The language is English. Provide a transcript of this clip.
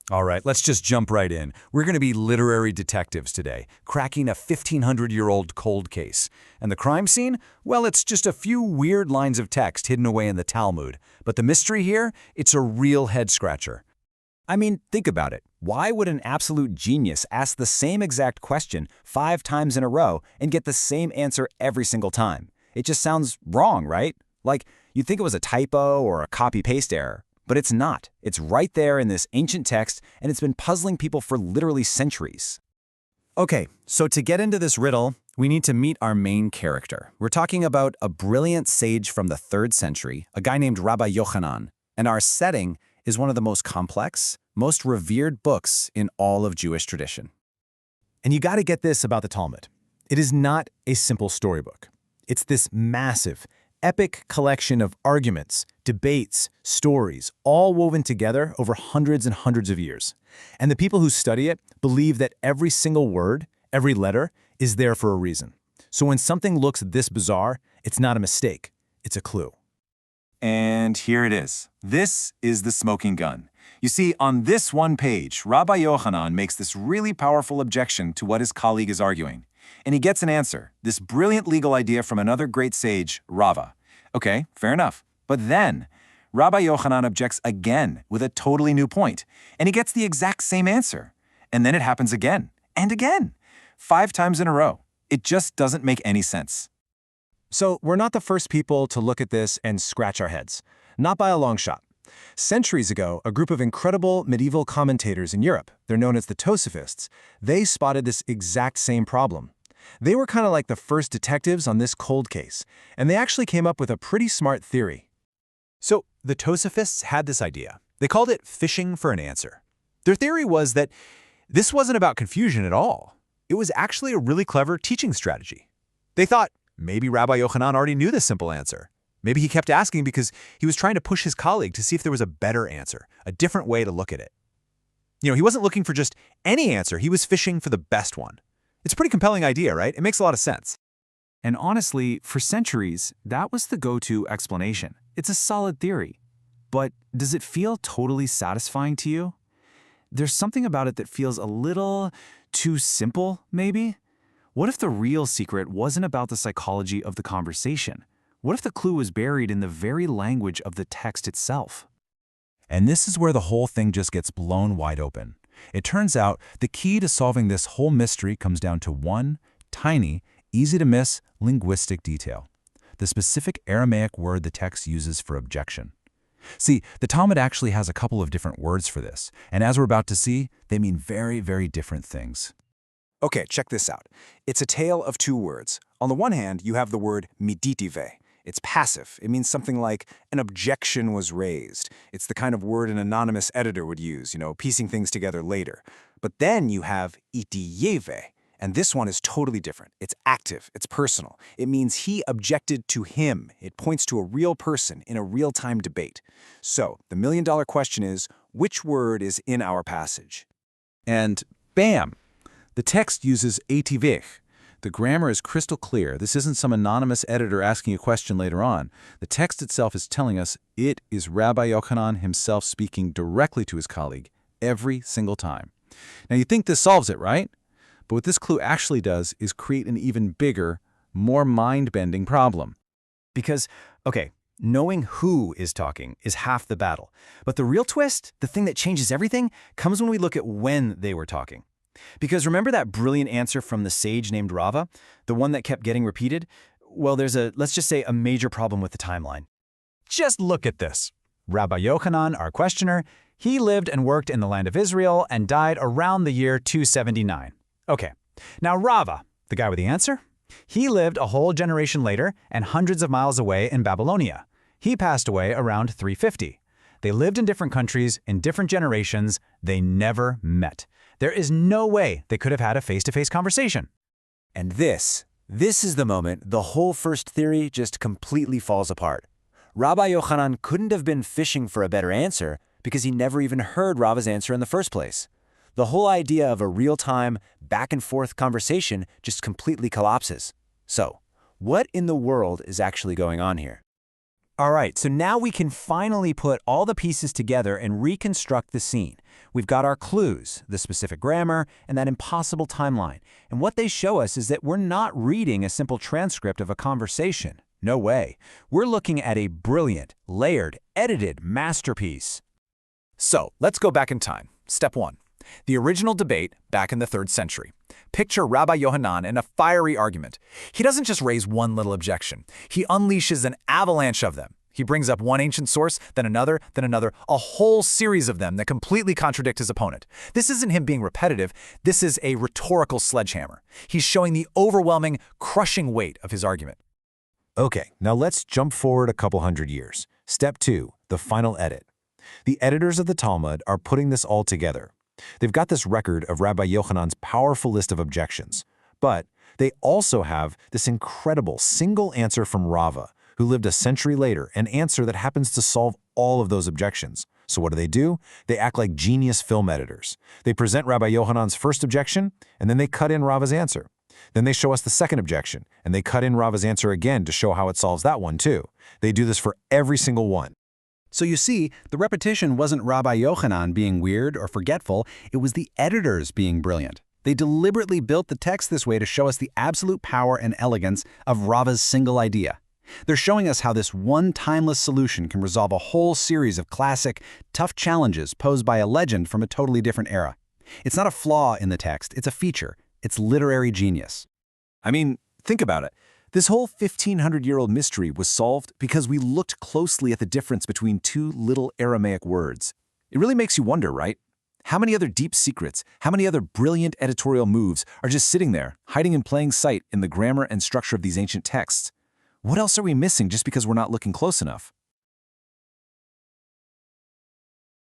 All right, let's just jump right in. We're going to be literary detectives today, cracking a 1,500-year-old cold case. And the crime scene? Well, it's just a few weird lines of text hidden away in the Talmud. But the mystery here? It's a real head-scratcher. I mean, think about it. Why would an absolute genius ask the same exact question 5 times in a row and get the same answer every single time? It just sounds wrong, right? Like, you'd think it was a typo or a copy-paste error. But it's not. It's right there in this ancient text, and it's been puzzling people for literally centuries. Okay, so to get into this riddle, we need to meet our main character. We're talking about a brilliant sage from the 3rd century, a guy named Rabbi Yochanan. And our setting is one of the most complex, most revered books in all of Jewish tradition. And you got to get this about the Talmud. It is not a simple storybook. It's this massive, epic collection of arguments, debates, stories, all woven together over hundreds and hundreds of years. And the people who study it believe that every single word, every letter, is there for a reason. So when something looks this bizarre, it's not a mistake, it's a clue. And here it is. This is the smoking gun. You see, on this one page, Rabbi Yochanan makes this really powerful objection to what his colleague is arguing. And he gets an answer, this brilliant legal idea from another great sage, Rava. Okay, fair enough. But then, Rabbi Yochanan objects again with a totally new point, and he gets the exact same answer. And then it happens again, and again, 5 times in a row. It just doesn't make any sense. So we're not the first people to look at this and scratch our heads. Not by a long shot. Centuries ago, a group of incredible medieval commentators in Europe, they're known as the Tosafists, they spotted this exact same problem. They were kind of like the first detectives on this cold case, and they actually came up with a pretty smart theory. So the Tosafists had this idea. They called it fishing for an answer. Their theory was that this wasn't about confusion at all. It was actually a really clever teaching strategy. They thought maybe Rabbi Yochanan already knew the simple answer. Maybe he kept asking because he was trying to push his colleague to see if there was a better answer, a different way to look at it. He wasn't looking for just any answer. He was fishing for the best one. It's a pretty compelling idea, right? It makes a lot of sense. And honestly, for centuries, that was the go-to explanation. It's a solid theory. But does it feel totally satisfying to you? There's something about it that feels a little too simple, maybe? What if the real secret wasn't about the psychology of the conversation? What if the clue was buried in the very language of the text itself? And this is where the whole thing just gets blown wide open. It turns out the key to solving this whole mystery comes down to one tiny, easy-to-miss linguistic detail: the specific Aramaic word the text uses for objection. See, the Talmud actually has a couple of different words for this, and as we're about to see, they mean very, very different things. Okay, check this out. It's a tale of 2 words. On the one hand, you have the word miditive. It's passive. It means something like an objection was raised. It's the kind of word an anonymous editor would use, piecing things together later. But then you have itiyeve, and this one is totally different. It's active. It's personal. It means he objected to him. It points to a real person in a real-time debate. So the million-dollar question is, which word is in our passage? And bam! The text uses etivich. The grammar is crystal clear. This isn't some anonymous editor asking a question later on. The text itself is telling us it is Rabbi Yochanan himself speaking directly to his colleague every single time. Now, you think this solves it, right? But what this clue actually does is create an even bigger, more mind-bending problem. Because, okay, knowing who is talking is half the battle. But the real twist, the thing that changes everything, comes when we look at when they were talking. Because remember that brilliant answer from the sage named Rava, the one that kept getting repeated? Well, there's let's just say, a major problem with the timeline. Just look at this. Rabbi Yochanan, our questioner, he lived and worked in the land of Israel and died around the year 279. Okay, now Rava, the guy with the answer, he lived a whole generation later and hundreds of miles away in Babylonia. He passed away around 350. They lived in different countries, in different generations. They never met. There is no way they could have had a face-to-face conversation. And this is the moment the whole first theory just completely falls apart. Rabbi Yochanan couldn't have been fishing for a better answer because he never even heard Rava's answer in the first place. The whole idea of a real-time, back-and-forth conversation just completely collapses. So, what in the world is actually going on here? All right, so now we can finally put all the pieces together and reconstruct the scene. We've got our clues, the specific grammar, and that impossible timeline. And what they show us is that we're not reading a simple transcript of a conversation. No way. We're looking at a brilliant, layered, edited masterpiece. So, let's go back in time. Step 1. The original debate back in the 3rd century. Picture Rabbi Yochanan in a fiery argument. He doesn't just raise one little objection. He unleashes an avalanche of them. He brings up one ancient source, then another, a whole series of them that completely contradict his opponent. This isn't him being repetitive. This is a rhetorical sledgehammer. He's showing the overwhelming, crushing weight of his argument. Okay, now let's jump forward a couple hundred years. Step 2, the final edit. The editors of the Talmud are putting this all together. They've got this record of Rabbi Yochanan's powerful list of objections, but they also have this incredible single answer from Rava, who lived a century later, an answer that happens to solve all of those objections. So what do? They act like genius film editors. They present Rabbi Yochanan's first objection, and then they cut in Rava's answer. Then they show us the second objection, and they cut in Rava's answer again to show how it solves that one too. They do this for every single one. So you see, the repetition wasn't Rabbi Yochanan being weird or forgetful, it was the editors being brilliant. They deliberately built the text this way to show us the absolute power and elegance of Rava's single idea. They're showing us how this one timeless solution can resolve a whole series of classic, tough challenges posed by a legend from a totally different era. It's not a flaw in the text, it's a feature. It's literary genius. I mean, think about it. This whole 1,500-year-old mystery was solved because we looked closely at the difference between two little Aramaic words. It really makes you wonder, right? How many other deep secrets, how many other brilliant editorial moves are just sitting there, hiding in plain sight in the grammar and structure of these ancient texts? What else are we missing just because we're not looking close enough?